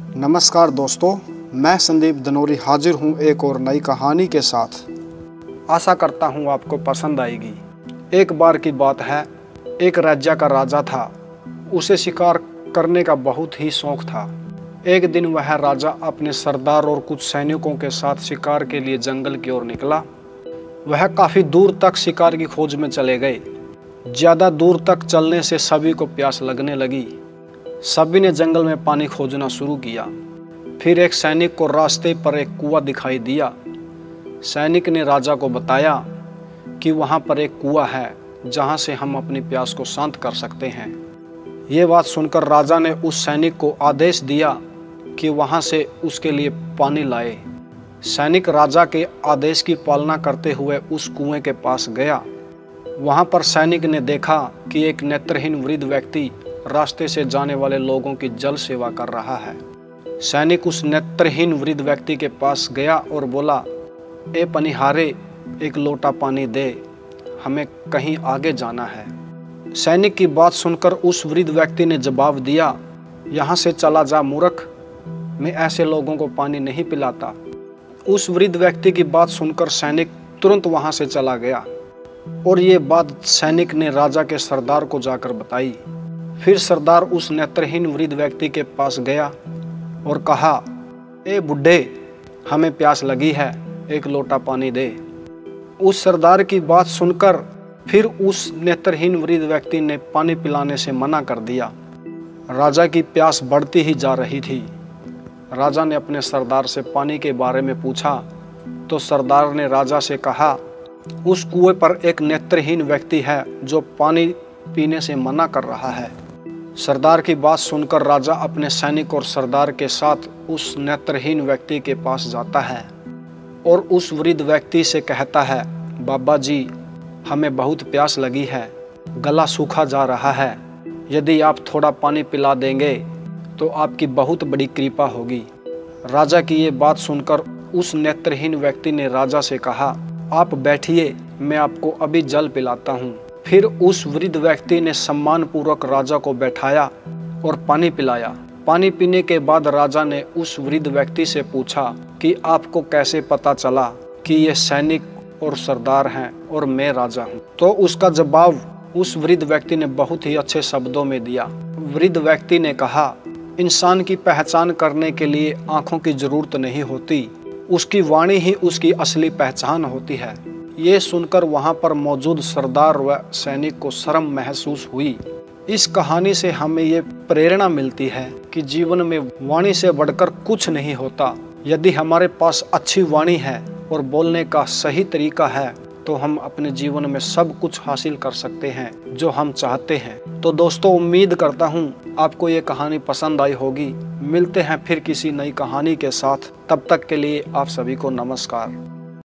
नमस्कार दोस्तों, मैं संदीप दनोरी हाजिर हूँ एक और नई कहानी के साथ। आशा करता हूँ आपको पसंद आएगी। एक बार की बात है, एक राज्य का राजा था। उसे शिकार करने का बहुत ही शौक था। एक दिन वह राजा अपने सरदार और कुछ सैनिकों के साथ शिकार के लिए जंगल की ओर निकला। वह काफ़ी दूर तक शिकार की खोज में चले गए। ज़्यादा दूर तक चलने से सभी को प्यास लगने लगी। सभी ने जंगल में पानी खोजना शुरू किया। फिर एक सैनिक को रास्ते पर एक कुआं दिखाई दिया। सैनिक ने राजा को बताया कि वहां पर एक कुआं है जहां से हम अपनी प्यास को शांत कर सकते हैं। ये बात सुनकर राजा ने उस सैनिक को आदेश दिया कि वहां से उसके लिए पानी लाए। सैनिक राजा के आदेश की पालना करते हुए उस कुएं के पास गया। वहां पर सैनिक ने देखा कि एक नेत्रहीन वृद्ध व्यक्ति रास्ते से जाने वाले लोगों की जल सेवा कर रहा है। सैनिक उस नेत्रहीन वृद्ध व्यक्ति के पास गया और बोला, ए पनिहारे, एक लोटा पानी दे, हमें कहीं आगे जाना है। सैनिक की बात सुनकर उस वृद्ध व्यक्ति ने जवाब दिया, यहाँ से चला जा मूर्ख, मैं ऐसे लोगों को पानी नहीं पिलाता। उस वृद्ध व्यक्ति की बात सुनकर सैनिक तुरंत वहां से चला गया और ये बात सैनिक ने राजा के सरदार को जाकर बताई। फिर सरदार उस नेत्रहीन वृद्ध व्यक्ति के पास गया और कहा, ए बुड्ढे, हमें प्यास लगी है, एक लोटा पानी दे। उस सरदार की बात सुनकर फिर उस नेत्रहीन वृद्ध व्यक्ति ने पानी पिलाने से मना कर दिया। राजा की प्यास बढ़ती ही जा रही थी। राजा ने अपने सरदार से पानी के बारे में पूछा तो सरदार ने राजा से कहा, उस कुएं पर एक नेत्रहीन व्यक्ति है जो पानी पीने से मना कर रहा है। सरदार की बात सुनकर राजा अपने सैनिक और सरदार के साथ उस नेत्रहीन व्यक्ति के पास जाता है और उस वृद्ध व्यक्ति से कहता है, बाबा जी, हमें बहुत प्यास लगी है, गला सूखा जा रहा है, यदि आप थोड़ा पानी पिला देंगे तो आपकी बहुत बड़ी कृपा होगी। राजा की ये बात सुनकर उस नेत्रहीन व्यक्ति ने राजा से कहा, आप बैठिए, मैं आपको अभी जल पिलाता हूँ। फिर उस वृद्ध व्यक्ति ने सम्मानपूर्वक राजा को बैठाया और पानी पिलाया। पानी पीने के बाद राजा ने उस वृद्ध व्यक्ति से पूछा कि आपको कैसे पता चला कि ये सैनिक और सरदार हैं और मैं राजा हूँ। तो उसका जवाब उस वृद्ध व्यक्ति ने बहुत ही अच्छे शब्दों में दिया। वृद्ध व्यक्ति ने कहा, इंसान की पहचान करने के लिए आंखों की जरूरत नहीं होती, उसकी वाणी ही उसकी असली पहचान होती है। ये सुनकर वहां पर मौजूद सरदार व सैनिक को शर्म महसूस हुई। इस कहानी से हमें ये प्रेरणा मिलती है कि जीवन में वाणी से बढ़कर कुछ नहीं होता। यदि हमारे पास अच्छी वाणी है और बोलने का सही तरीका है तो हम अपने जीवन में सब कुछ हासिल कर सकते हैं जो हम चाहते हैं। तो दोस्तों, उम्मीद करता हूँ आपको ये कहानी पसंद आई होगी। मिलते हैं फिर किसी नई कहानी के साथ। तब तक के लिए आप सभी को नमस्कार।